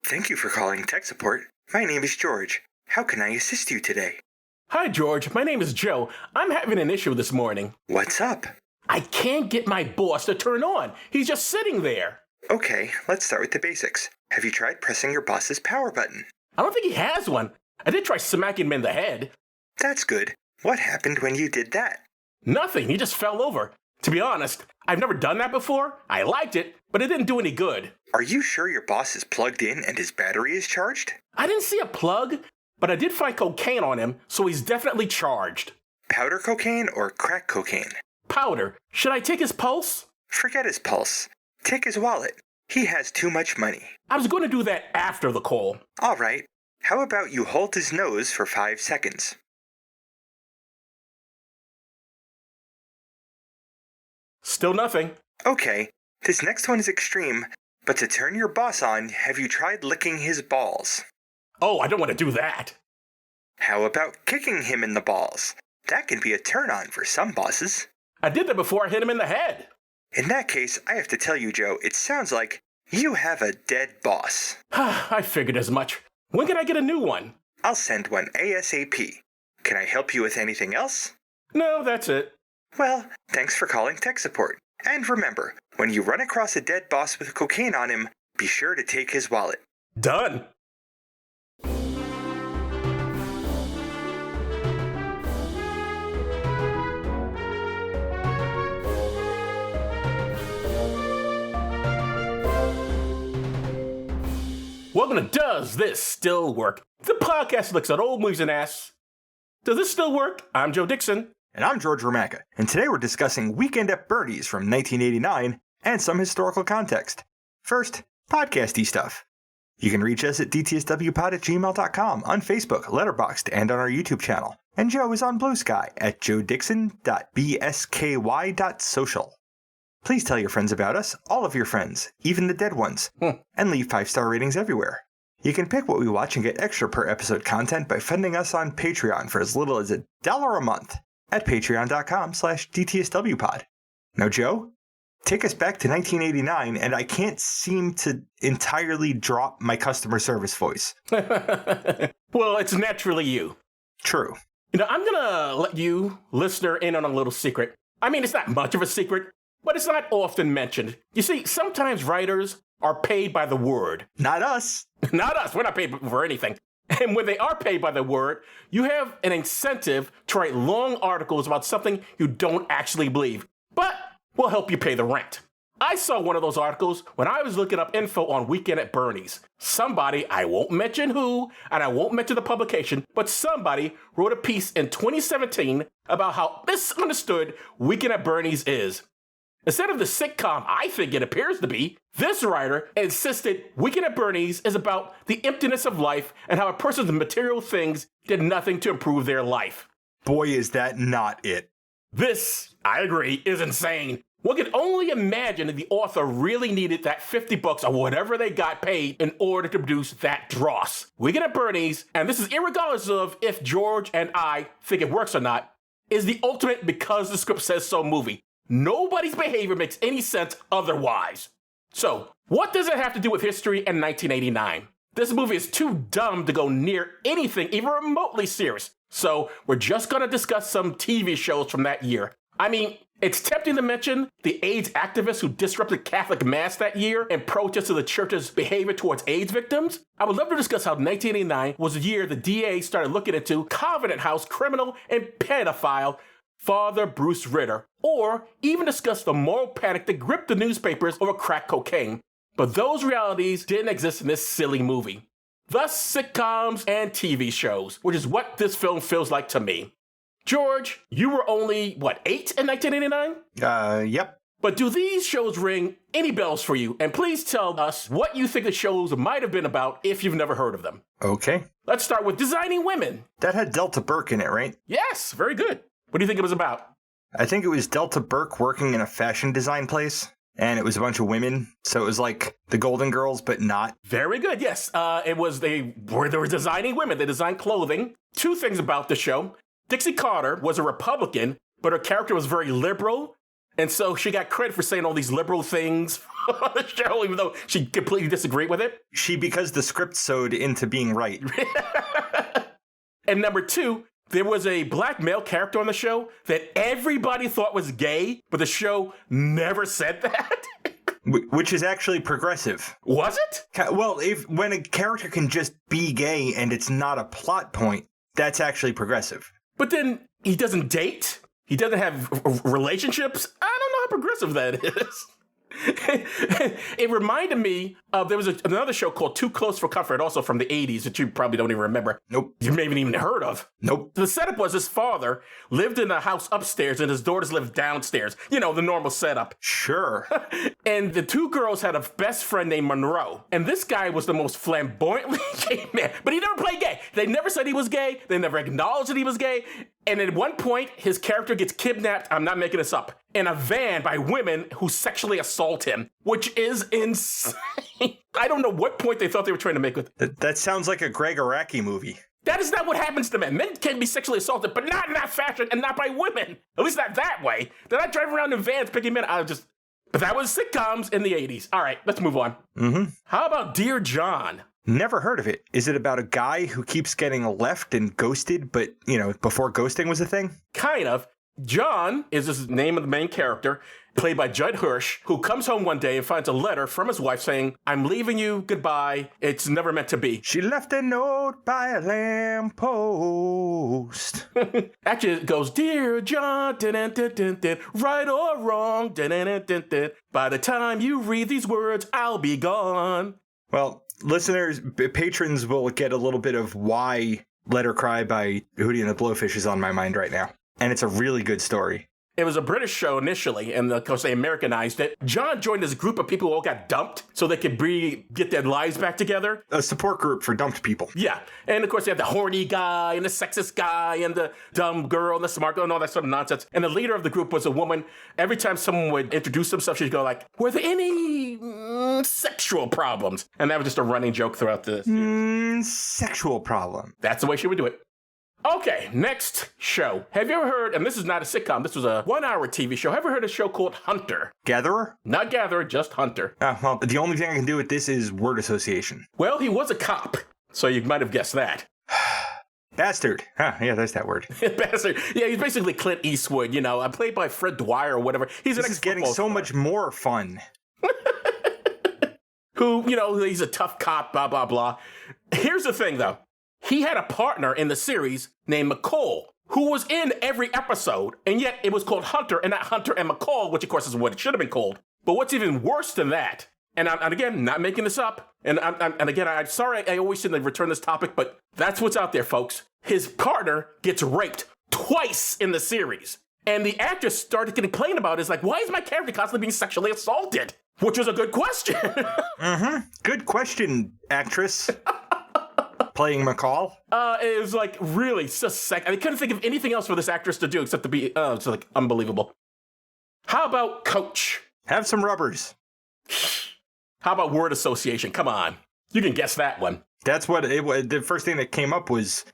Thank you for calling tech support. My name is George. How can I assist you today? Hi, George. My name is Joe. I'm having an issue this morning. What's up? I can't get my boss to turn on. He's just sitting there. Okay, let's start with the basics. Have you tried pressing your boss's power button? I don't think he has one. I did try smacking him in the head. That's good. What happened when you did that? Nothing. He just fell over. To be honest, I've never done that before. I liked it, but it didn't do any good. Are you sure your boss is plugged in and his battery is charged? I didn't see a plug, but I did find cocaine on him, so he's definitely charged. Powder cocaine or crack cocaine? Powder. Should I take his pulse? Forget his pulse. Take his wallet. He has too much money. I was going to do that after the call. All right. How about you hold his nose for 5 seconds? Still nothing. Okay, this next one is extreme, but to turn your boss on, have you tried licking his balls? Oh, I don't want to do that. How about kicking him in the balls? That can be a turn-on for some bosses. I did that before I hit him in the head. In that case, I have to tell you, Joe, it sounds like you have a dead boss. I figured as much. When can I get a new one? I'll send one ASAP. Can I help you with anything else? No, that's it. Well, thanks for calling tech support. And remember, when you run across a dead boss with cocaine on him, be sure to take his wallet. Done. Welcome to Does This Still Work? The podcast looks at old movies and asks, does this still work? I'm Joe Dixon. And I'm George Romaka, and today we're discussing Weekend at Bernie's from 1989 and some historical context. First, podcasty stuff. You can reach us at dtswpod@gmail.com, on Facebook, Letterboxd, and on our YouTube channel. And Joe is on Blue Sky at joedixon.bsky.social. Please tell your friends about us, all of your friends, even the dead ones, and leave 5-star ratings everywhere. You can pick what we watch and get extra per episode content by funding us on Patreon for as little as $1 a month at patreon.com/dtswpod. Now, Joe, take us back to 1989, and I can't seem to entirely drop my customer service voice. Well, it's naturally you. True. You know, I'm gonna let you, listener, in on a little secret. I mean, it's not much of a secret, but it's not often mentioned. You see, sometimes writers are paid by the word. Not us. Not us. We're not paid for anything. And when they are paid by the word, you have an incentive to write long articles about something you don't actually believe, but will help you pay the rent. I saw one of those articles when I was looking up info on Weekend at Bernie's. Somebody, I won't mention who, and I won't mention the publication, but somebody wrote a piece in 2017 about how misunderstood Weekend at Bernie's is. Instead of the sitcom I think it appears to be, this writer insisted Weekend at Bernie's is about the emptiness of life and how a person's material things did nothing to improve their life. Boy, is that not it. This, I agree, is insane. One can only imagine that the author really needed that $50 or whatever they got paid in order to produce that dross. Weekend at Bernie's, and this is irregardless of if George and I think it works or not, is the ultimate because the script says so movie. Nobody's behavior makes any sense otherwise. So, what does it have to do with history and 1989? This movie is too dumb to go near anything even remotely serious. So, we're just gonna discuss some TV shows from that year. I mean, it's tempting to mention the AIDS activists who disrupted Catholic Mass that year in protest to the church's behavior towards AIDS victims. I would love to discuss how 1989 was the year the DA started looking into Covenant House criminal and pedophile Father Bruce Ritter, or even discuss the moral panic that gripped the newspapers over crack cocaine. But those realities didn't exist in this silly movie. Thus, sitcoms and TV shows, which is what this film feels like to me. George, you were only, 8 in 1989? Yep. But do these shows ring any bells for you? And please tell us what you think the shows might have been about if you've never heard of them. Okay. Let's start with Designing Women. That had Delta Burke in it, right? Yes, very good. What do you think it was about? I think it was Delta Burke working in a fashion design place, and it was a bunch of women, so it was like the Golden Girls, but not. Very good, yes. They were designing women. They designed clothing. Two things about the show. Dixie Carter was a Republican, but her character was very liberal. And so she got credit for saying all these liberal things on the show, even though she completely disagreed with it. Because the script sewed into being right. And number 2, there was a black male character on the show that everybody thought was gay, but the show never said that. Which is actually progressive. Was it? Well, when a character can just be gay and it's not a plot point, that's actually progressive. But then he doesn't date. He doesn't have relationships. I don't know how progressive that is. It reminded me of, there was another show called Too Close for Comfort, also from the 80s, that you probably don't even remember. Nope. You may haven't even heard of. Nope. The setup was his father lived in a house upstairs and his daughters lived downstairs. You know, the normal setup. Sure. And the 2 girls had a best friend named Monroe. And this guy was the most flamboyantly gay man. But he never played gay. They never said he was gay. They never acknowledged that he was gay. And at one point, his character gets kidnapped, I'm not making this up, in a van by women who sexually assault him, which is insane. I don't know what point they thought they were trying to make with it. That sounds like a Greg Araki movie. That is not what happens to men. Men can be sexually assaulted, but not in that fashion and not by women. At least not that way. They're not driving around in vans picking men. But that was sitcoms in the 80s. All right, let's move on. Mm-hmm. How about Dear John? Never heard of it. Is it about a guy who keeps getting left and ghosted, but, before ghosting was a thing? Kind of. John is the name of the main character, played by Judd Hirsch, who comes home one day and finds a letter from his wife saying, I'm leaving you, goodbye, it's never meant to be. She left a note by a lamppost. Actually, it goes, Dear John, dun-dun-dun-dun-dun, right or wrong, dun-dun-dun-dun-dun. By the time you read these words, I'll be gone. Well, listeners, patrons will get a little bit of why Let Her Cry by Hootie and the Blowfish is on my mind right now. And it's a really good story. It was a British show initially, and of course they Americanized it. John joined this group of people who all got dumped so they could get their lives back together. A support group for dumped people. Yeah. And of course they had the horny guy and the sexist guy and the dumb girl and the smart girl and all that sort of nonsense. And the leader of the group was a woman. Every time someone would introduce themselves, she'd go like, were there any sexual problems? And that was just a running joke throughout the series. Sexual problem. That's the way she would do it. Okay, next show. Have you ever heard, and this is not a sitcom, this was a 1-hour TV show. Have you ever heard of a show called Hunter? Gatherer? Not Gatherer, just Hunter. Well, the only thing I can do with this is word association. Well, he was a cop, so you might have guessed that. Bastard. Yeah, there's that word. Bastard. Yeah, he's basically Clint Eastwood, played by Fred Dwyer or whatever. This is getting so much more fun. Who, he's a tough cop, blah, blah, blah. Here's the thing, though. He had a partner in the series named McCall, who was in every episode, and yet it was called Hunter and not Hunter and McCall, which of course is what it should have been called. But what's even worse than that, and again, not making this up, and again, I'm sorry I always seem to return this topic, but that's what's out there, folks. His partner gets raped twice in the series. And the actress started to complain about it. It's like, why is my character constantly being sexually assaulted? Which was a good question. Good question, actress. Playing McCall? It was like really just I couldn't think of anything else for this actress to do except to be, it's like unbelievable. How about Coach? Have some rubbers. How about word association? Come on. You can guess that one. That's what the first thing that came up was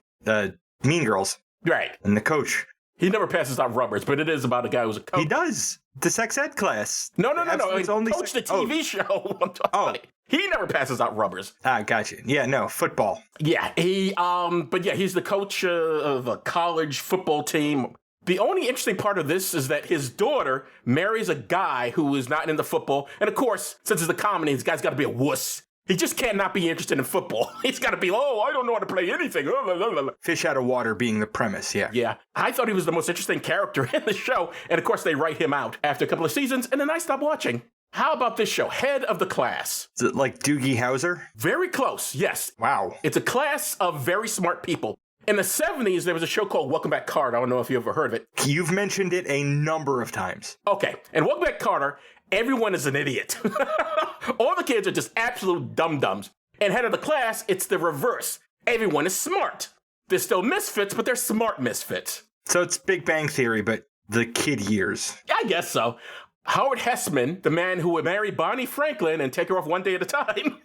Mean Girls. Right. And the coach. He never passes out rubbers, but it is about a guy who's a coach. He does. The sex ed class. No. Coach, the TV show. I'm talking about. He never passes out rubbers. Gotcha. Yeah, no, football. Yeah, he's the coach of a college football team. The only interesting part of this is that his daughter marries a guy who is not into football. And of course, since it's a comedy, this guy's got to be a wuss. He just can't not be interested in football. He's got to be, I don't know how to play anything. Fish out of water being the premise, yeah. Yeah. I thought he was the most interesting character in the show. And of course, they write him out after a couple of seasons, and then I stopped watching. How about this show, Head of the Class? Is it like Doogie Howser? Very close, yes. Wow. It's a class of very smart people. In the 70s, there was a show called Welcome Back, Kotter. I don't know if you ever heard of it. You've mentioned it a number of times. Okay, and Welcome Back, Kotter, everyone is an idiot. All the kids are just absolute dum-dums. And Head of the Class, it's the reverse. Everyone is smart. They're still misfits, but they're smart misfits. So it's Big Bang Theory, but the kid years. I guess so. Howard Hessman, the man who would marry Bonnie Franklin and take her off one day at a time.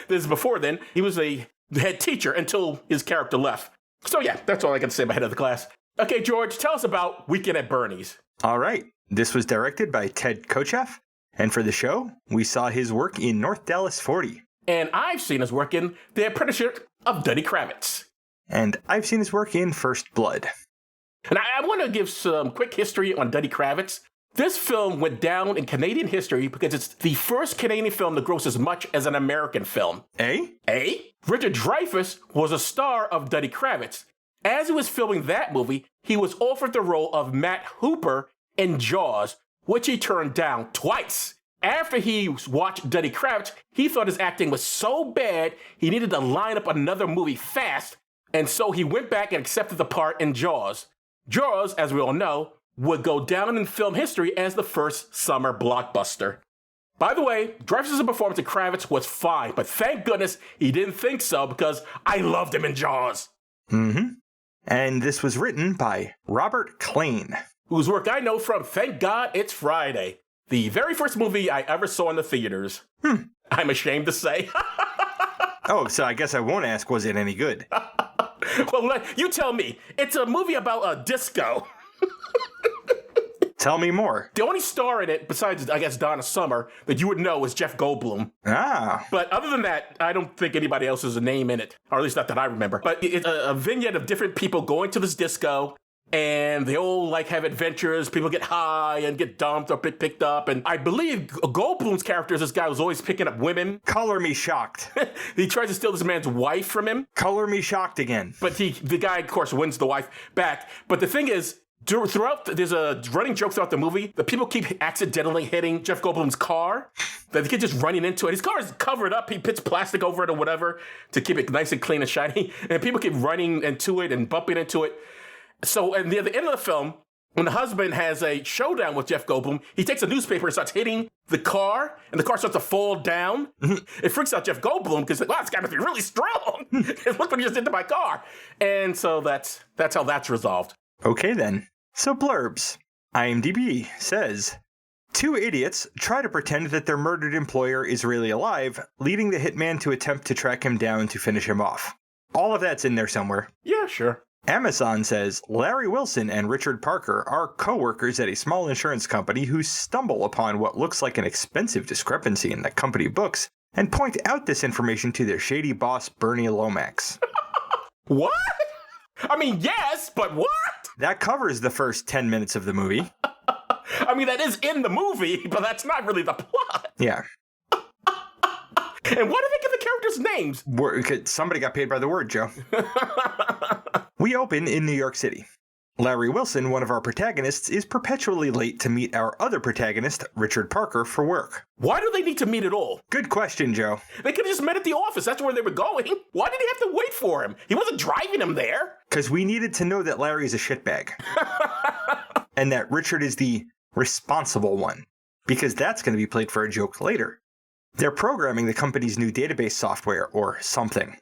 This is before then. He was the head teacher until his character left. So yeah, that's all I can say about Head of the Class. Okay, George, tell us about Weekend at Bernie's. All right. This was directed by Ted Kotcheff, and for the show, we saw his work in North Dallas 40. And I've seen his work in The Apprenticeship of Denny Kravitz. And I've seen his work in First Blood. And I want to give some quick history on Denny Kravitz. This film went down in Canadian history because it's the first Canadian film to gross as much as an American film. Eh? Richard Dreyfuss was a star of Denny Kravitz. As he was filming that movie, he was offered the role of Matt Hooper in Jaws, which he turned down twice. After he watched Denny Kravitz, he thought his acting was so bad he needed to line up another movie fast, and so he went back and accepted the part in Jaws. Jaws, as we all know, would go down in film history as the first summer blockbuster. By the way, Dreyfuss' performance in Kravitz was fine, but thank goodness he didn't think so because I loved him in Jaws. And this was written by Robert Klane, whose work I know from Thank God It's Friday, the very first movie I ever saw in the theaters. I'm ashamed to say. Oh, so I guess I won't ask, was it any good? Well, you tell me. It's a movie about a disco. Tell me more. The only star in it, besides, I guess, Donna Summer, that you would know is Jeff Goldblum. Ah. But other than that, I don't think anybody else has a name in it, or at least not that I remember. But it's a vignette of different people going to this disco, and they all, have adventures. People get high and get dumped or picked up. And I believe Goldblum's character is this guy who's always picking up women. Color me shocked. He tries to steal this man's wife from him. Color me shocked again. But the guy, of course, wins the wife back. But the thing is, there's a running joke throughout the movie that people keep accidentally hitting Jeff Goldblum's car. That they keep just running into it. His car is covered up. He puts plastic over it or whatever to keep it nice and clean and shiny. And people keep running into it and bumping into it. So at the end of the film, when the husband has a showdown with Jeff Goldblum, he takes a newspaper and starts hitting the car, and the car starts to fall down. It freaks out Jeff Goldblum because, wow, it's got to be really strong. Look what he just did to my car. And so that's how that's resolved. Okay, then. So blurbs. IMDb says, 2 idiots try to pretend that their murdered employer is really alive, leading the hitman to attempt to track him down to finish him off. All of that's in there somewhere. Yeah, sure. Amazon says, Larry Wilson and Richard Parker are co-workers at a small insurance company who stumble upon what looks like an expensive discrepancy in the company books and point out this information to their shady boss, Bernie Lomax. What? I mean, yes, but what? That covers the first 10 minutes of the movie. I mean, that is in the movie, but that's not really the plot. Yeah. And why do they give the characters names? Somebody got paid by the word, Joe. We open in New York City. Larry Wilson, one of our protagonists, is perpetually late to meet our other protagonist, Richard Parker, for work. Why do they need to meet at all? Good question, Joe. They could have just met at the office. That's where they were going. Why did he have to wait for him? He wasn't driving him there. Because we needed to know that Larry's a shitbag. And that Richard is the responsible one. Because that's going to be played for a joke later. They're programming the company's new database software, or something.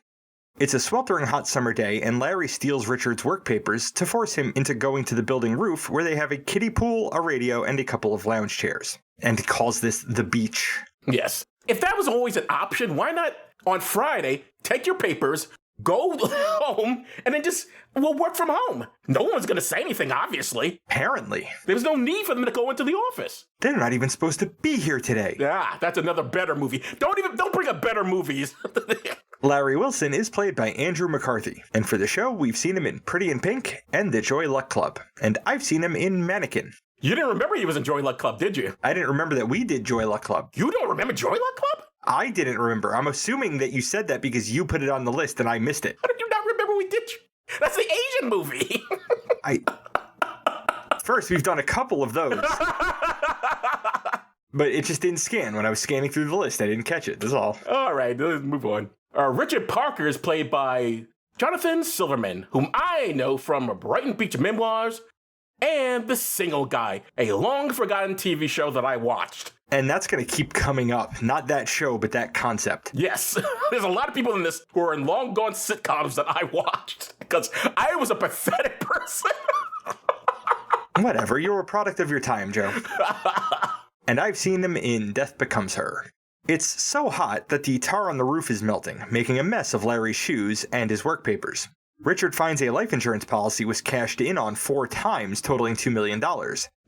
It's a sweltering hot summer day, and Larry steals Richard's work papers to force him into going to the building roof where they have a kiddie pool, a radio, and a couple of lounge chairs. And calls this the beach. Yes. If that was always an option, why not on Friday take your papers, go home, and then we'll work from home? No one's going to say anything, obviously. Apparently. There's no need for them to go into the office. They're not even supposed to be here today. Ah, that's another better movie. Don't bring up better movies. Larry Wilson is played by Andrew McCarthy, and for the show, we've seen him in Pretty in Pink and The Joy Luck Club, and I've seen him in Mannequin. You didn't remember he was in Joy Luck Club, did you? I didn't remember that we did Joy Luck Club. You don't remember Joy Luck Club? I didn't remember. I'm assuming that you said that because you put it on the list and I missed it. How did you not remember we did? That's the Asian movie. First, we've done a couple of those. But it just didn't scan. When I was scanning through the list, I didn't catch it. That's all. All right, let's move on. Richard Parker is played by Jonathan Silverman, whom I know from Brighton Beach Memoirs and The Single Guy, a long-forgotten TV show that I watched. And that's going to keep coming up. Not that show, but that concept. Yes. There's a lot of people in this who are in long-gone sitcoms that I watched because I was a pathetic person. Whatever. You're a product of your time, Joe. And I've seen them in Death Becomes Her. It's so hot that the tar on the roof is melting, making a mess of Larry's shoes and his work papers. Richard finds a life insurance policy was cashed in on 4 times, totaling $2 million.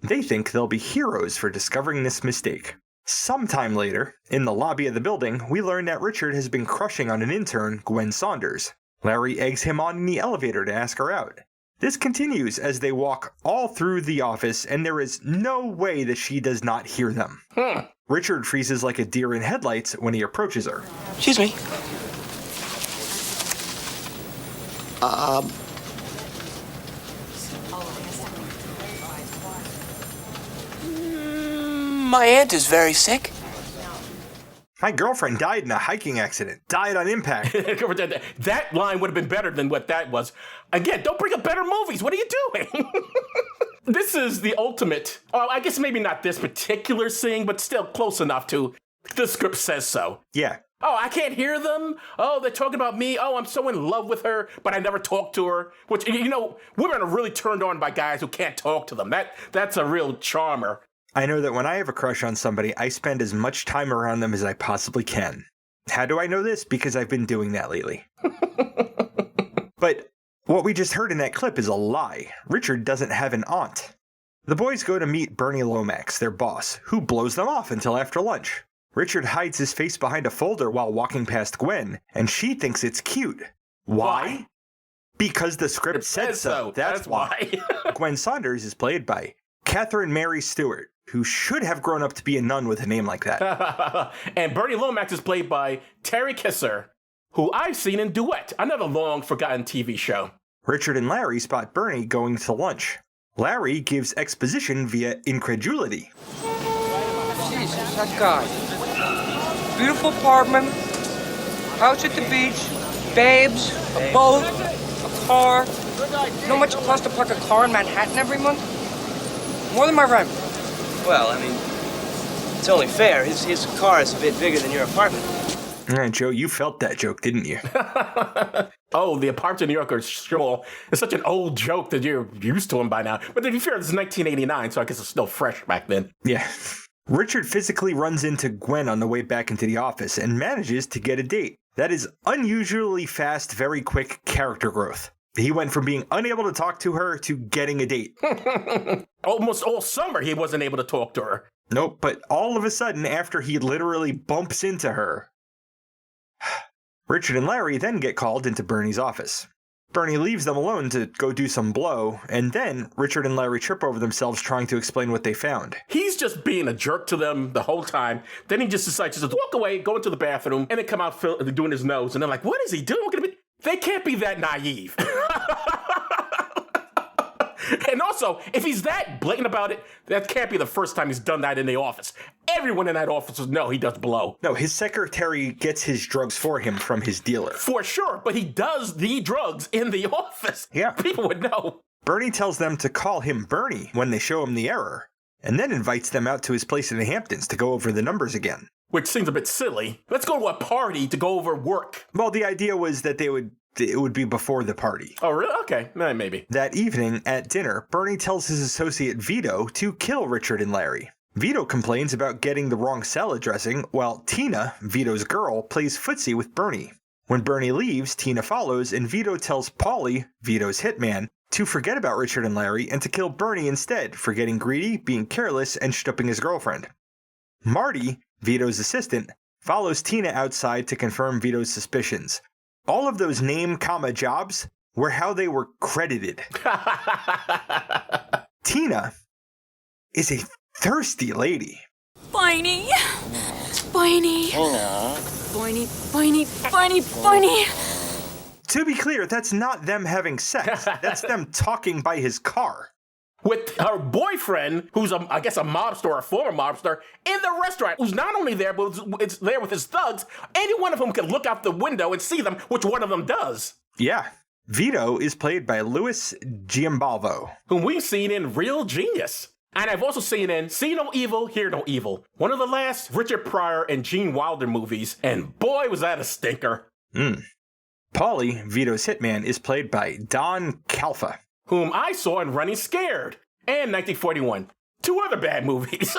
They think they'll be heroes for discovering this mistake. Sometime later, in the lobby of the building, we learn that Richard has been crushing on an intern, Gwen Saunders. Larry eggs him on in the elevator to ask her out. This continues as they walk all through the office, and there is no way that she does not hear them. Richard freezes like a deer in headlights when he approaches her. Excuse me. My aunt is very sick. My girlfriend died in a hiking accident. Died on impact. That line would have been better than what that was. Again, don't bring up better movies. What are you doing? This is the ultimate. Oh, I guess maybe not this particular scene, but still close enough to the script says so. Yeah. Oh, I can't hear them. Oh, they're talking about me. Oh, I'm so in love with her, but I never talk to her. Which, you know, women are really turned on by guys who can't talk to them. That's a real charmer. I know that when I have a crush on somebody, I spend as much time around them as I possibly can. How do I know this? Because I've been doing that lately. But what we just heard in that clip is a lie. Richard doesn't have an aunt. The boys go to meet Bernie Lomax, their boss, who blows them off until after lunch. Richard hides his face behind a folder while walking past Gwen, and she thinks it's cute. Why? Because the script said so. That's why. Gwen Saunders is played by Catherine Mary Stewart, who should have grown up to be a nun with a name like that. And Bernie Lomax is played by Terry Kisser, who I've seen in Duet, another long-forgotten TV show. Richard and Larry spot Bernie going to lunch. Larry gives exposition via incredulity. Jesus, that guy. Beautiful apartment, house at the beach, babes, a boat, a car. You know how much it costs to park a car in Manhattan every month? More than my rent. Well, I mean, it's only fair. His car is a bit bigger than your apartment. All right, Joe, you felt that joke, didn't you? Oh, the apartments in New York are small. It's such an old joke that you're used to them by now. But to be fair, this is 1989, so I guess it's still fresh back then. Yeah. Richard physically runs into Gwen on the way back into the office and manages to get a date. That is unusually fast, very quick character growth. He went from being unable to talk to her to getting a date. Almost all summer he wasn't able to talk to her. Nope, but all of a sudden, after he literally bumps into her, Richard and Larry then get called into Bernie's office. Bernie leaves them alone to go do some blow, and then Richard and Larry trip over themselves trying to explain what they found. He's just being a jerk to them the whole time. Then he just decides to walk away, go into the bathroom, and then come out doing his nose. And they're like, what is he doing? They can't be that naive. And also, if he's that blatant about it, that can't be the first time he's done that in the office. Everyone in that office will know he does blow. No, his secretary gets his drugs for him from his dealer. For sure, but he does the drugs in the office. Yeah. People would know. Bernie tells them to call him Bernie when they show him the error, and then invites them out to his place in the Hamptons to go over the numbers again. Which seems a bit silly. Let's go to a party to go over work. Well, the idea was that it would be before the party. Oh, really? Okay, maybe. That evening, at dinner, Bernie tells his associate Vito to kill Richard and Larry. Vito complains about getting the wrong salad dressing, while Tina, Vito's girl, plays footsie with Bernie. When Bernie leaves, Tina follows, and Vito tells Paulie, Vito's hitman, to forget about Richard and Larry and to kill Bernie instead for getting greedy, being careless, and stooping his girlfriend. Marty, Vito's assistant, follows Tina outside to confirm Vito's suspicions. All of those name, jobs were how they were credited. Tina is a thirsty lady. Boiny. Boiny. Boiny, boiny, boiny, boiny. To be clear, that's not them having sex. That's them talking by his car. With her boyfriend, who's, I guess, a mobster or a former mobster, in the restaurant, who's not only there, but it's there with his thugs. Any one of them can look out the window and see them, which one of them does. Yeah. Vito is played by Louis Giambalvo, whom we've seen in Real Genius. And I've also seen in See No Evil, Hear No Evil, one of the last Richard Pryor and Gene Wilder movies, and boy, was that a stinker. Paulie, Vito's hitman, is played by Don Calfa, whom I saw in Running Scared and 1941. Two other bad movies.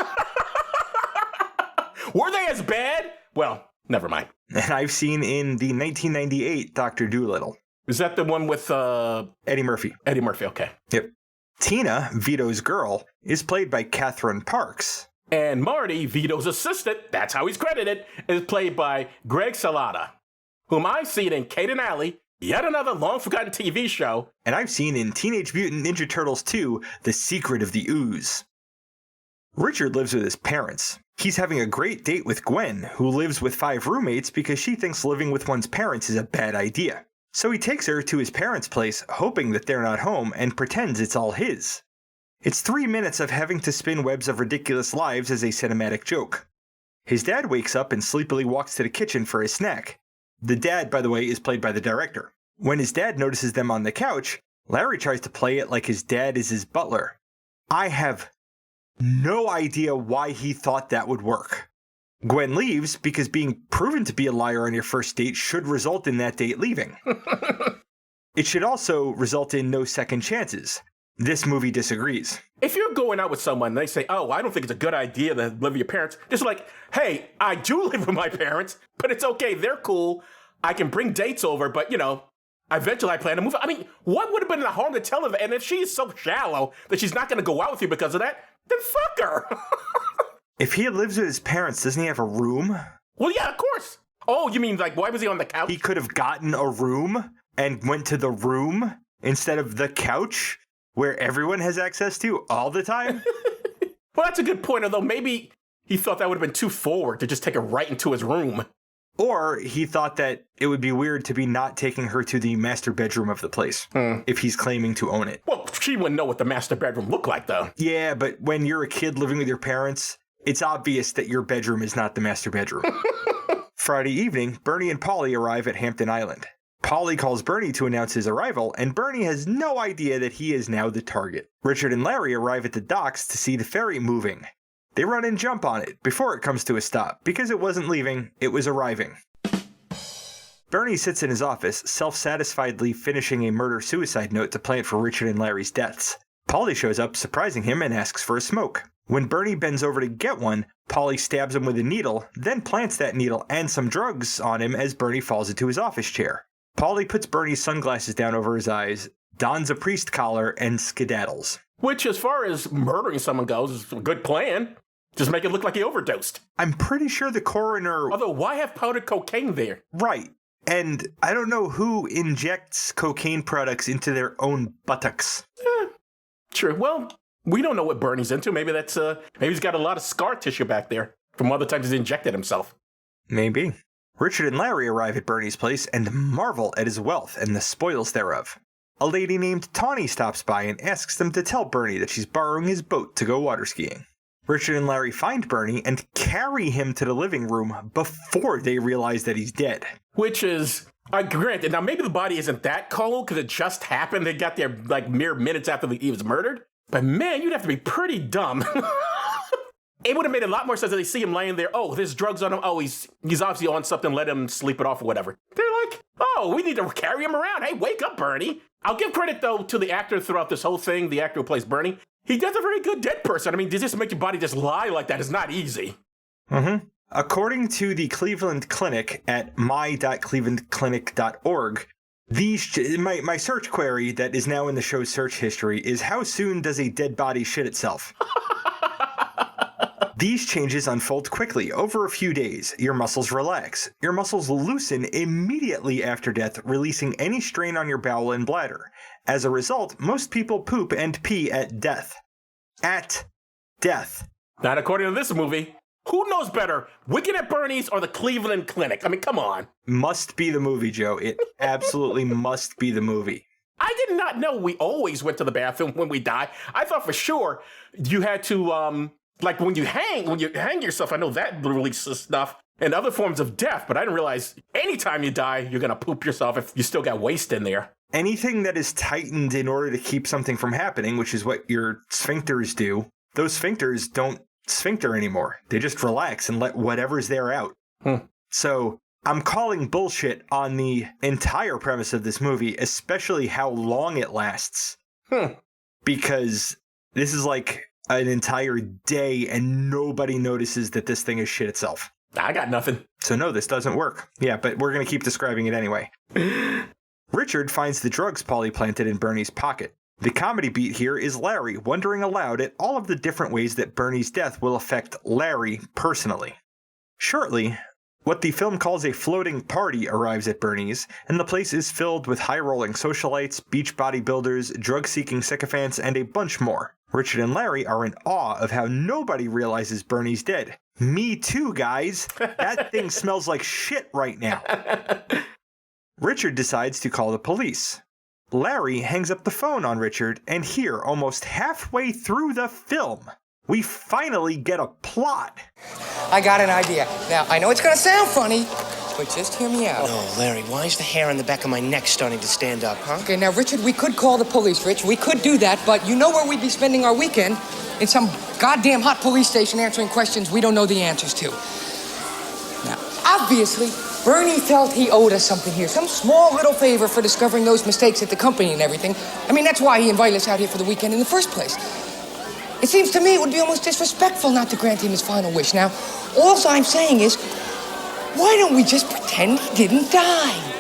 Were they as bad? Well, never mind. And I've seen in the 1998 Dr. Dolittle. Is that the one with Eddie Murphy. Eddie Murphy? Okay. Yep. Tina, Vito's girl, is played by Catherine Parks. And Marty, Vito's assistant, that's how he's credited, is played by Greg Salata, whom I've seen in Kate and Alley, yet another long-forgotten TV show. And I've seen in Teenage Mutant Ninja Turtles 2, The Secret of the Ooze. Richard lives with his parents. He's having a great date with Gwen, who lives with 5 roommates because she thinks living with one's parents is a bad idea. So he takes her to his parents' place, hoping that they're not home, and pretends it's all his. It's 3 minutes of having to spin webs of ridiculous lives as a cinematic joke. His dad wakes up and sleepily walks to the kitchen for his snack. The dad, by the way, is played by the director. When his dad notices them on the couch, Larry tries to play it like his dad is his butler. I have no idea why he thought that would work. Gwen leaves because being proven to be a liar on your first date should result in that date leaving. It should also result in no second chances. This movie disagrees. If you're going out with someone and they say, oh, I don't think it's a good idea to live with your parents, just like, hey, I do live with my parents, but it's okay, they're cool. I can bring dates over, but, eventually I plan to move. I mean, what would have been the harm to tell her that? And if she's so shallow that she's not going to go out with you because of that, then fuck her. If he lives with his parents, doesn't he have a room? Well, yeah, of course. Oh, you mean like, why was he on the couch? He could have gotten a room and went to the room instead of the couch where everyone has access to all the time? Well, that's a good point, although maybe he thought that would have been too forward to just take her right into his room. Or he thought that it would be weird to be not taking her to the master bedroom of the place if he's claiming to own it. Well, she wouldn't know what the master bedroom looked like, though. Yeah, but when you're a kid living with your parents, it's obvious that your bedroom is not the master bedroom. Friday evening, Bernie and Polly arrive at Hampton Island. Polly calls Bernie to announce his arrival, and Bernie has no idea that he is now the target. Richard and Larry arrive at the docks to see the ferry moving. They run and jump on it before it comes to a stop, because it wasn't leaving, it was arriving. Bernie sits in his office, self-satisfiedly finishing a murder-suicide note to plant for Richard and Larry's deaths. Polly shows up, surprising him, and asks for a smoke. When Bernie bends over to get one, Polly stabs him with a needle, then plants that needle and some drugs on him as Bernie falls into his office chair. Polly puts Bernie's sunglasses down over his eyes, dons a priest collar, and skedaddles. Which, as far as murdering someone goes, is a good plan. Just make it look like he overdosed. I'm pretty sure the coroner... Although, why have powdered cocaine there? Right. And I don't know who injects cocaine products into their own buttocks. True. Well, we don't know what Bernie's into. Maybe that's maybe he's got a lot of scar tissue back there from other times he's injected himself. Maybe. Richard and Larry arrive at Bernie's place and marvel at his wealth and the spoils thereof. A lady named Tawny stops by and asks them to tell Bernie that she's borrowing his boat to go water skiing. Richard and Larry find Bernie and carry him to the living room before they realize that he's dead. Which is, granted, now maybe the body isn't that cold because it just happened. They got there like mere minutes after he was murdered. But man, you'd have to be pretty dumb. It would have made a lot more sense that they see him laying there. Oh, there's drugs on him. Oh, he's obviously on something. Let him sleep it off or whatever. They're like, oh, we need to carry him around. Hey, wake up, Bernie. I'll give credit, though, to the actor throughout this whole thing, the actor who plays Bernie. He does a very good dead person. I mean, to just make your body just lie like that is not easy. Mm-hmm. According to the Cleveland Clinic at my.clevelandclinic.org, my search query that is now in the show's search history is how soon does a dead body shit itself? These changes unfold quickly. Over a few days, your muscles relax. Your muscles loosen immediately after death, releasing any strain on your bowel and bladder. As a result, most people poop and pee at death. At death. Not according to this movie. Who knows better, Weekend at Bernie's or the Cleveland Clinic? I mean, come on. Must be the movie, Joe. It absolutely must be the movie. I did not know we always went to the bathroom when we die. I thought for sure you had to, like when you hang yourself, I know that releases stuff and other forms of death, but I didn't realize anytime you die, you're going to poop yourself if you still got waste in there. Anything that is tightened in order to keep something from happening, which is what your sphincters do, those sphincters don't sphincter anymore. They just relax and let whatever's there out. So I'm calling bullshit on the entire premise of this movie, especially how long it lasts. Because this is like an entire day and nobody notices that this thing is shit itself. I got nothing. So no, this doesn't work. Yeah, but we're going to keep describing it anyway. Richard finds the drugs Paulie planted in Bernie's pocket. The comedy beat here is Larry wondering aloud at all of the different ways that Bernie's death will affect Larry personally. Shortly, what the film calls a floating party arrives at Bernie's, and the place is filled with high-rolling socialites, beach bodybuilders, drug-seeking sycophants, and a bunch more. Richard and Larry are in awe of how nobody realizes Bernie's dead. Me too, guys. That thing smells like shit right now. Richard decides to call the police. Larry hangs up the phone on Richard, and here, almost halfway through the film, we finally get a plot. I got an idea. Now, I know it's gonna sound funny, but just hear me out. No, Larry, why is the hair on the back of my neck starting to stand up, huh? Okay, now, Richard, we could call the police, Rich. We could do that, but you know where we'd be spending our weekend? In some goddamn hot police station answering questions we don't know the answers to. Now, obviously, Bernie felt he owed us something here, some small little favor for discovering those mistakes at the company and everything. I mean, that's why he invited us out here for the weekend in the first place. It seems to me it would be almost disrespectful not to grant him his final wish. Now, all I'm saying is, why don't we just pretend he didn't die?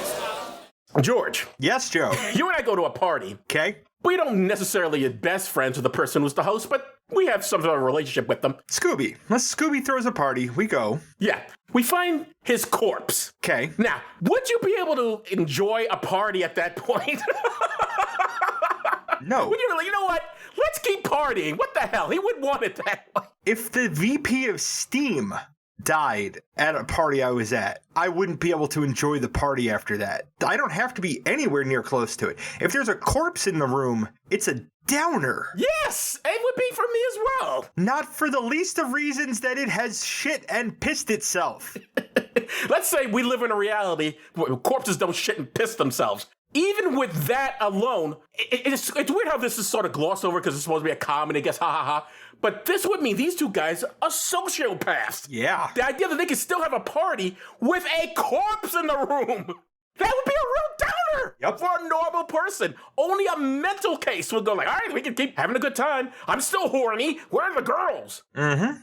George, Yes, Joe. you and I go to a party. Okay. We don't necessarily get best friends with the person who's the host, but we have some sort of relationship with them. Scooby. Scooby throws a party. We go. Yeah, we find his corpse. Okay. Now, would you be able to enjoy a party at that point? No. Would you be like, you know what? Let's keep partying. What the hell? He wouldn't want it that way. If the VP of Steam died at a party I was at, I wouldn't be able to enjoy the party after that. I don't have to be anywhere near close to it. If there's a corpse in the room, it's a downer. Yes, it would be for me as well. Not for the least of reasons that it has shit and pissed itself. Let's say we live in a reality where corpses don't shit and piss themselves. Even with that alone, it's weird how this is sort of glossed over because it's supposed to be a comedy, I guess, ha ha ha. But this would mean these two guys are sociopaths. Yeah. The idea that they could still have a party with a corpse in the room. That would be a real downer. Yep. For a normal person. Only a mental case would go like, all right, we can keep having a good time. I'm still horny. Where are the girls? Mm-hmm.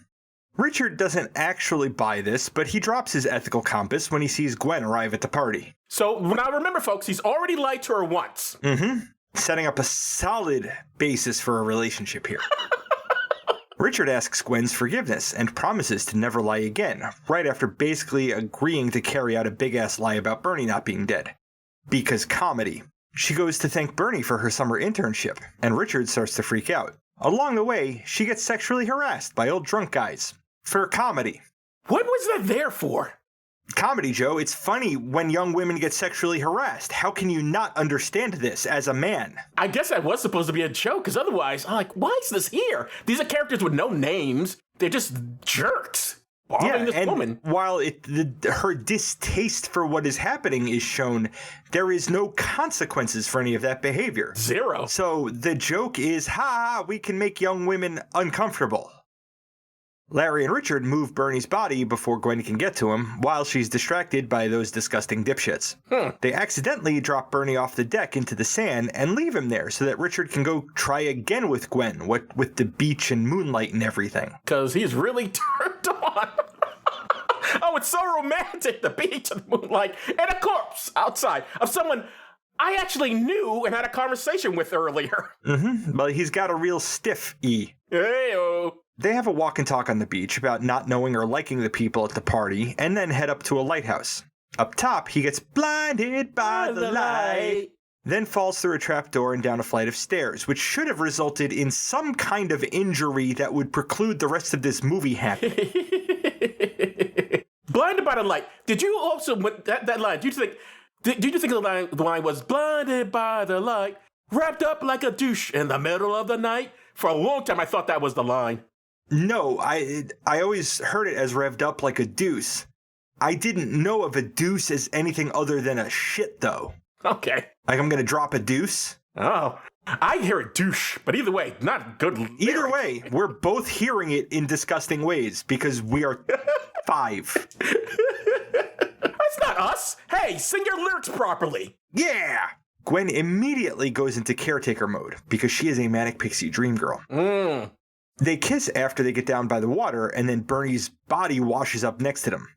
Richard doesn't actually buy this, but he drops his ethical compass when he sees Gwen arrive at the party. So now remember, folks, he's already lied to her once. Mm-hmm. Setting up a solid basis for a relationship here. Richard asks Gwen's forgiveness and promises to never lie again, right after basically agreeing to carry out a big-ass lie about Bernie not being dead. Because comedy. She goes to thank Bernie for her summer internship, and Richard starts to freak out. Along the way, she gets sexually harassed by old drunk guys. For comedy. What was that there for? Comedy, Joe. It's funny when young women get sexually harassed. How can you not understand this as a man? I guess that was supposed to be a joke, because otherwise, I'm like, why is this here? These are characters with no names. They're just jerks. Bothering this woman. While her distaste for what is happening is shown, there is no consequences for any of that behavior. Zero. So the joke is, we can make young women uncomfortable. Larry and Richard move Bernie's body before Gwen can get to him, while she's distracted by those disgusting dipshits. They accidentally drop Bernie off the deck into the sand and leave him there so that Richard can go try again with Gwen, with the beach and moonlight and everything. Because he's really turned on. Oh, it's so romantic, the beach and the moonlight, and a corpse outside of someone I actually knew and had a conversation with earlier. Mm-hmm. Well, he's got a real stiff E. Hey-o. They have a walk and talk on the beach about not knowing or liking the people at the party, and then head up to a lighthouse. Up top, he gets blinded by the light, then falls through a trapdoor and down a flight of stairs, which should have resulted in some kind of injury that would preclude the rest of this movie happening. Blinded by the light. Did you also, that line, did you think the line was blinded by the light, wrapped up like a douche in the middle of the night? For a long time, I thought that was the line. No, I always heard it as revved up like a deuce. I didn't know of a deuce as anything other than a shit, though. Okay. Like I'm gonna drop a deuce? Oh, I hear a douche, but either way, not good. Either lyric. way, we're both hearing it in disgusting ways because we are 5. That's not us. Hey, sing your lyrics properly. Yeah! Gwen immediately goes into caretaker mode because she is a manic pixie dream girl. They kiss after they get down by the water, and then Bernie's body washes up next to them.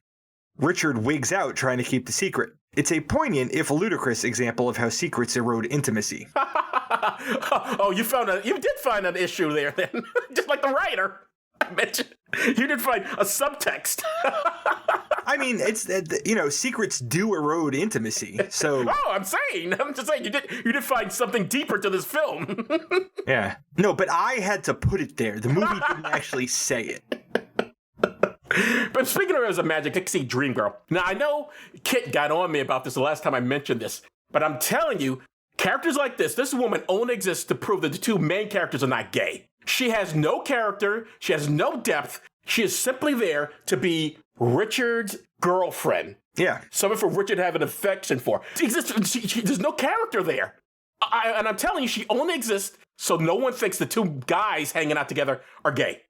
Richard wigs out trying to keep the secret. It's a poignant, if ludicrous, example of how secrets erode intimacy. Oh, you did find an issue there then. Just like the writer mentioned. You did find a subtext. I mean, it's, secrets do erode intimacy, so... Oh, I'm just saying, you did find something deeper to this film. Yeah. No, but I had to put it there. The movie didn't actually say it. But speaking of as a Magic Pixie Dream Girl, now I know Kit got on me about this the last time I mentioned this, but I'm telling you, characters like this woman only exists to prove that the two main characters are not gay. She has no character, she has no depth, she is simply there to be Richard's girlfriend. Yeah. Someone for Richard to have an affection for. There's no character there. And I'm telling you, she only exists so no one thinks the two guys hanging out together are gay.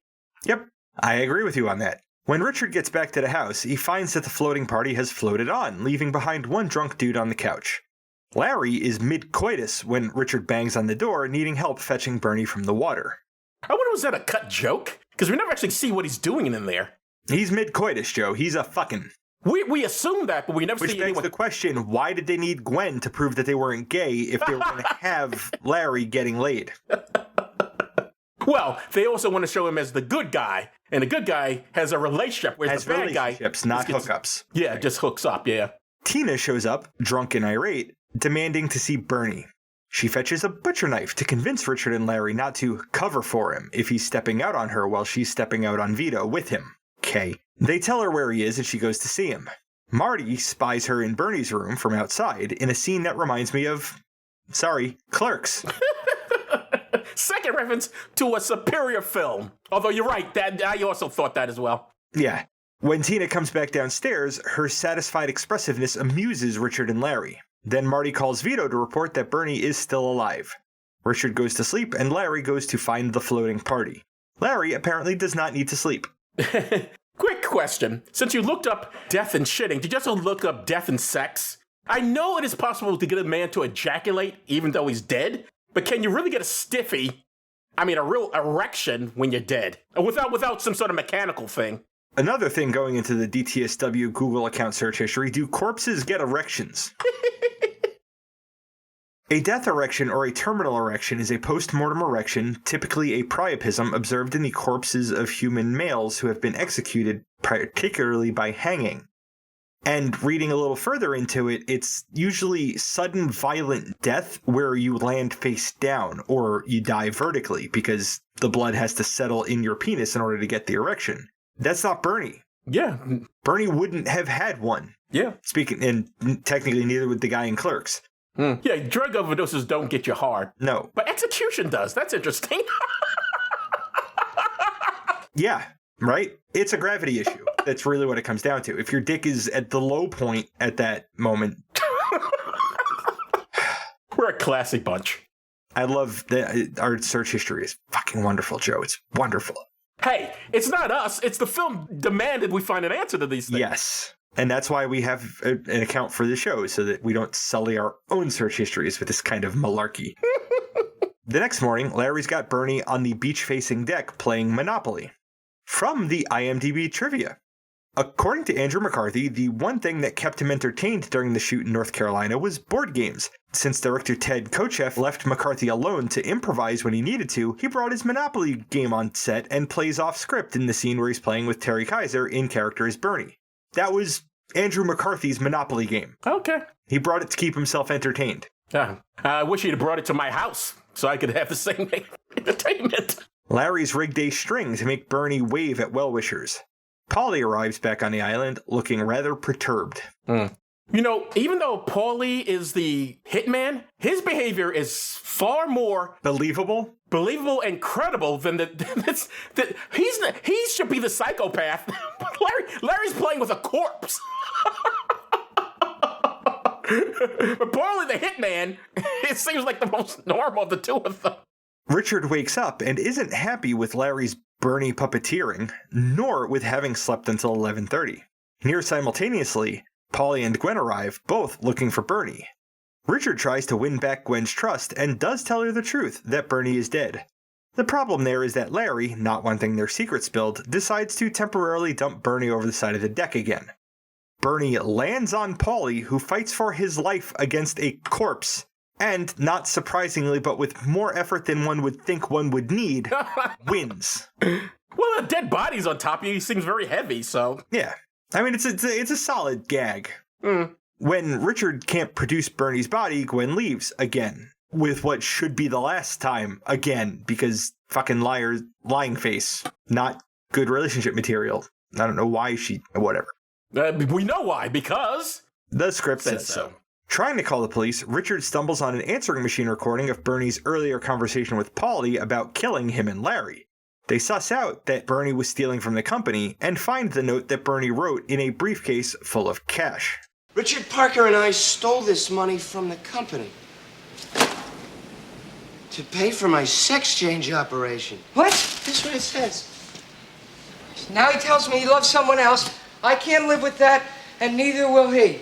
Yep, I agree with you on that. When Richard gets back to the house, he finds that the floating party has floated on, leaving behind one drunk dude on the couch. Larry is mid-coitus when Richard bangs on the door, needing help fetching Bernie from the water. I wonder, was that a cut joke? Because we never actually see what he's doing in there. He's mid-coitus, Joe. He's a fucking... We assume that, but we never Which see begs anyone... the question, why did they need Gwen to prove that they weren't gay if they were going to have Larry getting laid? Well, they also want to show him as the good guy, and the good guy has a relationship with the bad guy. Relationships, not hookups. Yeah, just hooks up, yeah. Tina shows up, drunk and irate, demanding to see Bernie. She fetches a butcher knife to convince Richard and Larry not to cover for him if he's stepping out on her while she's stepping out on Vito with him. Okay. They tell her where he is and she goes to see him. Marty spies her in Bernie's room from outside in a scene that reminds me of, Clerks. Second reference to a superior film. Although you're right, I also thought that as well. Yeah. When Tina comes back downstairs, her satisfied expressiveness amuses Richard and Larry. Then Marty calls Vito to report that Bernie is still alive. Richard goes to sleep and Larry goes to find the floating party. Larry apparently does not need to sleep. Quick question. Since you looked up death and shitting, did you also look up death and sex? I know it is possible to get a man to ejaculate even though he's dead, but can you really get a stiffy, a real erection when you're dead? Without some sort of mechanical thing? Another thing going into the DTSW Google account search history, do corpses get erections? A death erection or a terminal erection is a post-mortem erection, typically a priapism observed in the corpses of human males who have been executed, particularly by hanging. And reading a little further into it, it's usually sudden violent death where you land face down or you die vertically because the blood has to settle in your penis in order to get the erection. That's not Bernie. Yeah. Bernie wouldn't have had one. Yeah. And technically neither would the guy in Clerks. Yeah, drug overdoses don't get you hard. No. But execution does. That's interesting. Yeah, right? It's a gravity issue. That's really what it comes down to. If your dick is at the low point at that moment. We're a classy bunch. I love that our search history is fucking wonderful, Joe. It's wonderful. Hey, it's not us. It's the film demanded we find an answer to these things. Yes. And that's why we have an account for the show, so that we don't sully our own search histories with this kind of malarkey. The next morning, Larry's got Bernie on the beach-facing deck playing Monopoly. From the IMDb trivia. According to Andrew McCarthy, the one thing that kept him entertained during the shoot in North Carolina was board games. Since director Ted Kotcheff left McCarthy alone to improvise when he needed to, he brought his Monopoly game on set and plays off script in the scene where he's playing with Terry Kaiser in character as Bernie. That was Andrew McCarthy's Monopoly game. Okay. He brought it to keep himself entertained. I wish he'd have brought it to my house so I could have the same entertainment. Larry's rigged a string to make Bernie wave at well-wishers. Paulie arrives back on the island looking rather perturbed. Even though Paulie is the hitman, his behavior is far more Believable and credible than he should be the psychopath. Larry's playing with a corpse. But Paulie the hitman, it seems like the most normal of the two of them. Richard wakes up and isn't happy with Larry's Bernie puppeteering, nor with having slept until 11:30. Near simultaneously, Paulie and Gwen arrive, both looking for Bernie. Richard tries to win back Gwen's trust and does tell her the truth that Bernie is dead. The problem there is that Larry, not wanting their secret spilled, decides to temporarily dump Bernie over the side of the deck again. Bernie lands on Paulie, who fights for his life against a corpse. And, not surprisingly, but with more effort than one would think one would need, wins. Well, a dead body's on top of you. He seems very heavy, so... Yeah. I mean, it's a solid gag. Mm. When Richard can't produce Bernie's body, Gwen leaves again. With what should be the last time again, because fucking lying face. Not good relationship material. I don't know why whatever. We know why, because... The script says so. Trying to call the police, Richard stumbles on an answering machine recording of Bernie's earlier conversation with Paulie about killing him and Larry. They suss out that Bernie was stealing from the company and find the note that Bernie wrote in a briefcase full of cash. Richard Parker and I stole this money from the company to pay for my sex change operation. What? That's what it says. Now he tells me he loves someone else. I can't live with that, and neither will he.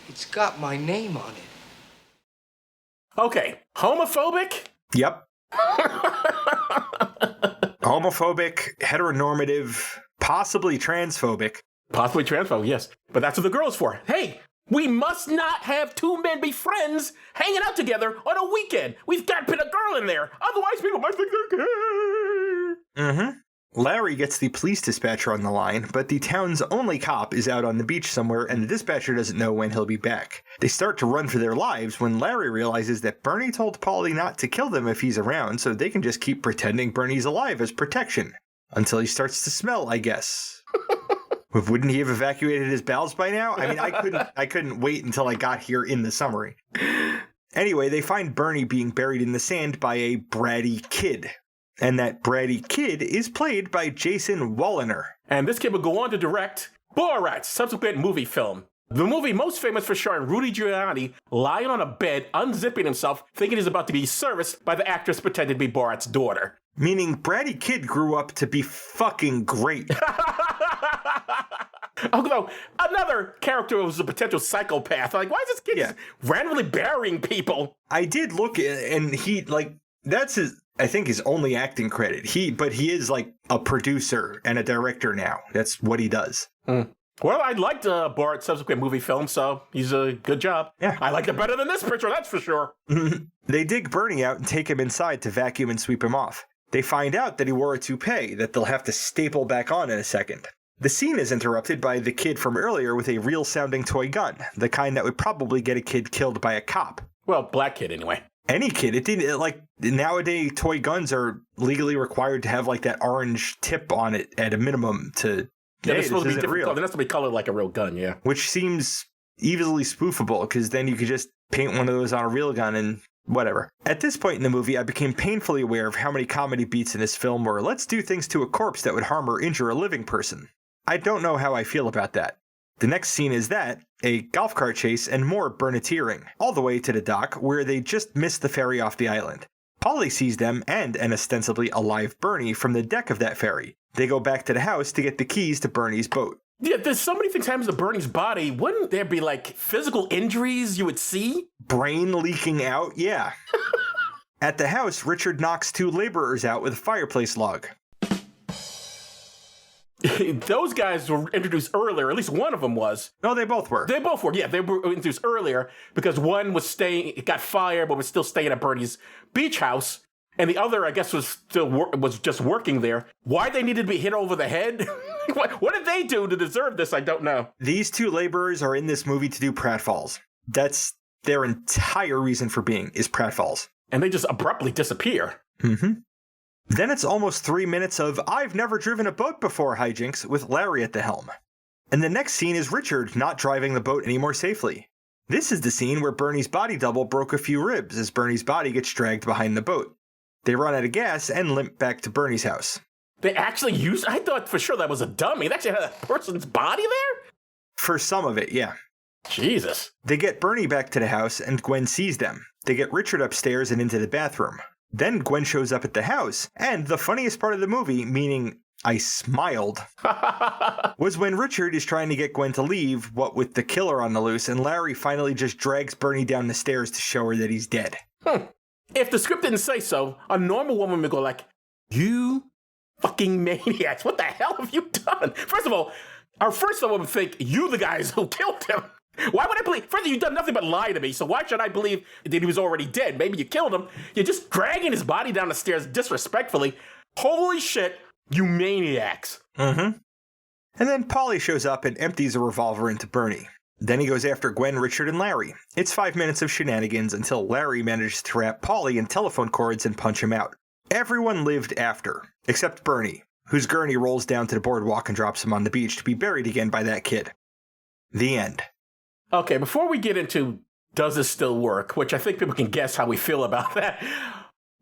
It's got my name on it. Okay, homophobic? Yep. Homophobic, heteronormative, possibly transphobic. Possibly transphobic, yes. But that's what the girl's for. Hey, we must not have two men be friends hanging out together on a weekend. We've got to put a girl in there. Otherwise, people might think they're gay. Mm-hmm. Larry gets the police dispatcher on the line, but the town's only cop is out on the beach somewhere, and the dispatcher doesn't know when he'll be back. They start to run for their lives when Larry realizes that Bernie told Paulie not to kill them if he's around, so they can just keep pretending Bernie's alive as protection. Until he starts to smell, I guess. Wouldn't he have evacuated his bowels by now? I mean, I couldn't wait until I got here in the summary. Anyway, they find Bernie being buried in the sand by a bratty kid. And that bratty kid is played by Jason Walliner. And this kid would go on to direct Borat's subsequent movie film. The movie most famous for showing Rudy Giuliani lying on a bed, unzipping himself, thinking he's about to be serviced by the actress pretending to be Borat's daughter. Meaning bratty kid grew up to be fucking great. Although, another character was a potential psychopath. Like, why is this kid just randomly burying people? I did look and he, like, that's I think his only acting credit. But he is like a producer and a director now. That's what he does. Mm. Well, I liked Borat's subsequent movie film, so he's a good job. Yeah. I liked it better than this picture, that's for sure. They dig Bernie out and take him inside to vacuum and sweep him off. They find out that he wore a toupee that they'll have to staple back on in a second. The scene is interrupted by the kid from earlier with a real-sounding toy gun, the kind that would probably get a kid killed by a cop. Well, black kid anyway. Any kid. It didn't, like, nowadays toy guns are legally required to have, like, that orange tip on it at a minimum to... Yeah, they're supposed to be different different color. They're supposed to be colored like a real gun, yeah. Which seems easily spoofable, because then you could just paint one of those on a real gun and whatever. At this point in the movie, I became painfully aware of how many comedy beats in this film were, let's do things to a corpse that would harm or injure a living person. I don't know how I feel about that. The next scene is that, a golf cart chase and more Berneteering, all the way to the dock where they just missed the ferry off the island. Paulie sees them and an ostensibly alive Bernie from the deck of that ferry. They go back to the house to get the keys to Bernie's boat. Yeah, there's so many things happen to Bernie's body. Wouldn't there be, like, physical injuries you would see? Brain leaking out? Yeah. At the house, Richard knocks two laborers out with a fireplace log. Those guys were introduced earlier. At least one of them was. No, they both were. They both were. Yeah, they were introduced earlier because one was got fired, but was still staying at Bernie's beach house, and the other, I guess, was just working there. Why they needed to be hit over the head? What did they do to deserve this? I don't know. These two laborers are in this movie to do pratfalls. That's their entire reason for being, is pratfalls. And they just abruptly disappear. Mm-hmm. Then it's almost 3 minutes of I've never driven a boat before hijinks with Larry at the helm. And the next scene is Richard not driving the boat any more safely. This is the scene where Bernie's body double broke a few ribs as Bernie's body gets dragged behind the boat. They run out of gas and limp back to Bernie's house. They actually used... I thought for sure that was a dummy. They actually had a person's body there? For some of it, yeah. Jesus. They get Bernie back to the house and Gwen sees them. They get Richard upstairs and into the bathroom. Then Gwen shows up at the house, and the funniest part of the movie, meaning I smiled, was when Richard is trying to get Gwen to leave, what with the killer on the loose, and Larry finally just drags Bernie down the stairs to show her that he's dead. If the script didn't say so, a normal woman would go like, you fucking maniacs, what the hell have you done? First of all, First I would think you the guys who killed him. Why would I believe? Further, you've done nothing but lie to me, so why should I believe that he was already dead? Maybe you killed him. You're just dragging his body down the stairs disrespectfully. Holy shit, you maniacs. Mm-hmm. And then Paulie shows up and empties a revolver into Bernie. Then he goes after Gwen, Richard, and Larry. It's 5 minutes of shenanigans until Larry manages to wrap Paulie in telephone cords and punch him out. Everyone lived after, except Bernie, whose gurney rolls down to the boardwalk and drops him on the beach to be buried again by that kid. The end. Okay, before we get into does this still work, which I think people can guess how we feel about that.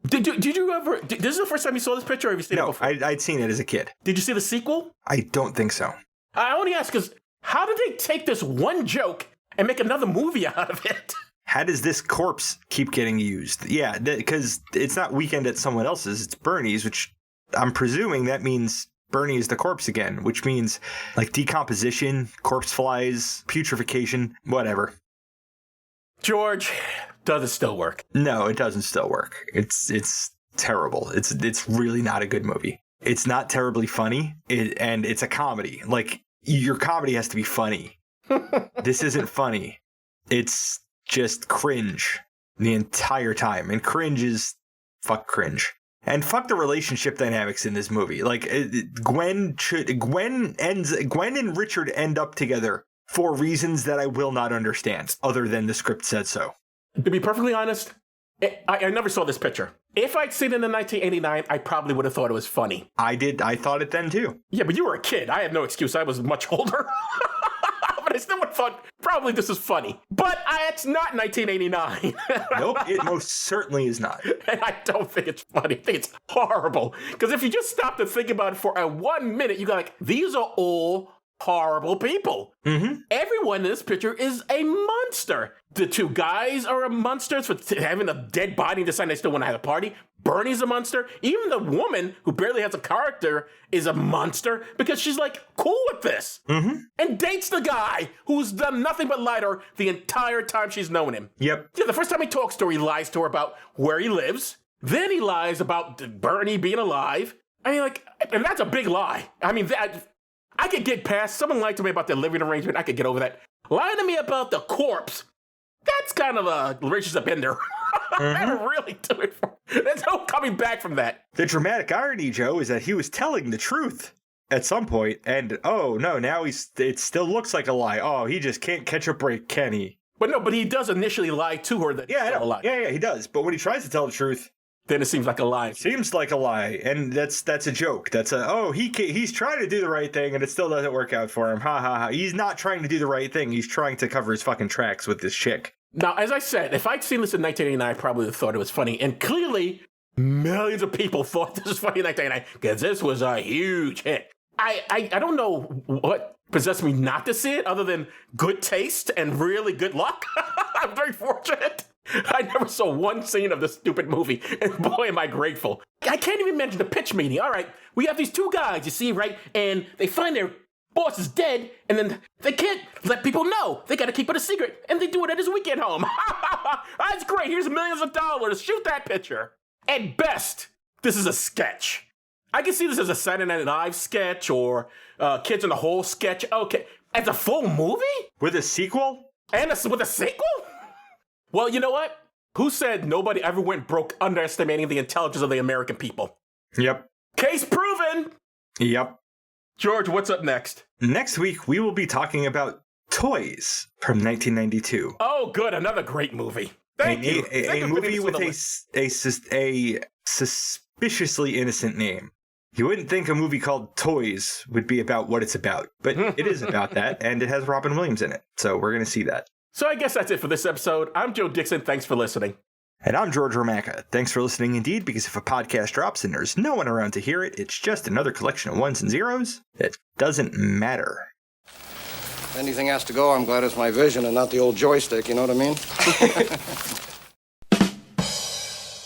Did you ever, this is the first time you saw this picture, or have you seen it before? No, I'd seen it as a kid. Did you see the sequel? I don't think so. I only ask because how did they take this one joke and make another movie out of it? How does this corpse keep getting used? Yeah, because it's not Weekend at someone else's, it's Bernie's, which I'm presuming that means Bernie is the corpse again, which means like decomposition, corpse flies, putrefaction, whatever. George, does it still work? No, it doesn't still work. It's terrible. It's really not a good movie. It's not terribly funny, and it's a comedy. Like, your comedy has to be funny. This isn't funny. It's just cringe the entire time, and cringe is fuck cringe. And fuck the relationship dynamics in this movie. Like, Gwen and Richard end up together for reasons that I will not understand, other than the script said so. To be perfectly honest, I never saw this picture. If I'd seen it in 1989, I probably would have thought it was funny. I did. I thought it then, too. Yeah, but you were a kid. I have no excuse. I was much older. But I still would have thought, probably this is funny. But it's not 1989. Nope, it most certainly is not. And I don't think it's funny. I think it's horrible. Because if you just stop to think about it for a 1 minute, you go like, these are all horrible people. Mm-hmm. Everyone in this picture is a monster. The two guys are monsters for having a dead body and deciding they still want to have a party. Bernie's a monster. Even the woman who barely has a character is a monster because she's like cool with this. Mm-hmm. And dates the guy who's done nothing but lie to her the entire time she's known him. Yep. Yeah, the first time he talks to her, he lies to her about where he lives. Then he lies about Bernie being alive. I mean, like, and that's a big lie. I mean, I could get past, someone lied to me about their living arrangement, I could get over that. Lying to me about the corpse, that's kind of a racist offender. Mm-hmm. I really do it. There's no coming back from that. The dramatic irony, Joe, is that he was telling the truth at some point, and oh no, now it still looks like a lie. Oh, he just can't catch a break, can he? But he does initially lie to her that Yeah, I know. a lie. Yeah, he does. But when he tries to tell the truth, Then it seems like a lie. seems like a lie, and that's a joke. That's he's trying to do the right thing, and it still doesn't work out for him. Ha ha ha. He's not trying to do the right thing. He's trying to cover his fucking tracks with this chick. Now, as I said, if I'd seen this in 1989, I probably would have thought it was funny. And clearly, millions of people thought this was funny in 1989 because this was a huge hit. I don't know what possessed me not to see it other than good taste and really good luck. I'm very fortunate. I never saw one scene of this stupid movie, and boy, am I grateful. I can't even mention the pitch meeting. All right, we have these two guys, you see, right? And they find their boss is dead, and then they can't let people know. They got to keep it a secret, and they do it at his weekend home. That's great. Here's millions of dollars. Shoot that picture. At best, this is a sketch. I can see this as a Saturday Night Live sketch or Kids in the Hole sketch. Okay, as a full movie? With a sequel? And with a sequel? Well, you know what? Who said nobody ever went broke underestimating the intelligence of the American people? Yep. Case proven! Yep. George, what's up next? Next week, we will be talking about Toys from 1992. Oh, good. Another great movie. Thank you. A movie with a suspiciously innocent name. You wouldn't think a movie called Toys would be about what it's about, but it is about that, and it has Robin Williams in it. So we're going to see that. So I guess that's it for this episode. I'm Joe Dixon. Thanks for listening. And I'm George Romaka. Thanks for listening indeed, because if a podcast drops and there's no one around to hear it, it's just another collection of ones and zeros. It doesn't matter. If anything has to go, I'm glad it's my vision and not the old joystick, you know what I mean?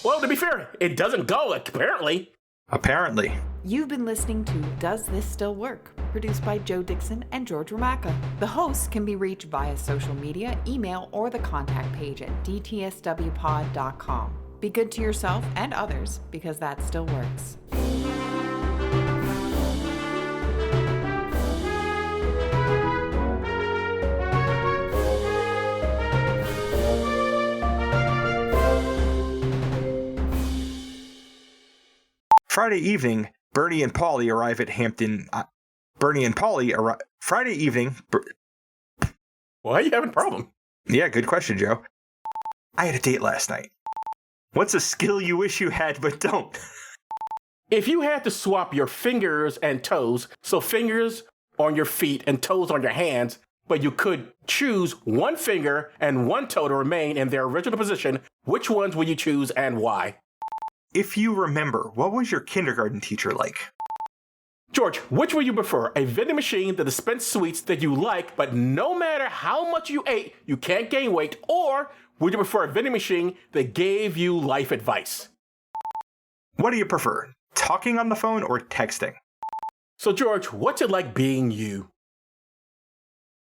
Well, to be fair, it doesn't go, apparently. Apparently. You've been listening to Does This Still Work? Produced by Joe Dixon and George Romaka. The hosts can be reached via social media, email, or the contact page at dtswpod.com. Be good to yourself and others, because that still works. Friday evening, Bernie and Paulie arrive at Hampton. Friday evening. Why are you having a problem? Yeah, good question, Joe. I had a date last night. What's a skill you wish you had but don't? If you had to swap your fingers and toes, so fingers on your feet and toes on your hands, but you could choose one finger and one toe to remain in their original position, which ones would you choose and why? If you remember, what was your kindergarten teacher like? George, which would you prefer? A vending machine that dispensed sweets that you like, but no matter how much you ate, you can't gain weight, or would you prefer a vending machine that gave you life advice? What do you prefer, talking on the phone or texting? So, George, what's it like being you?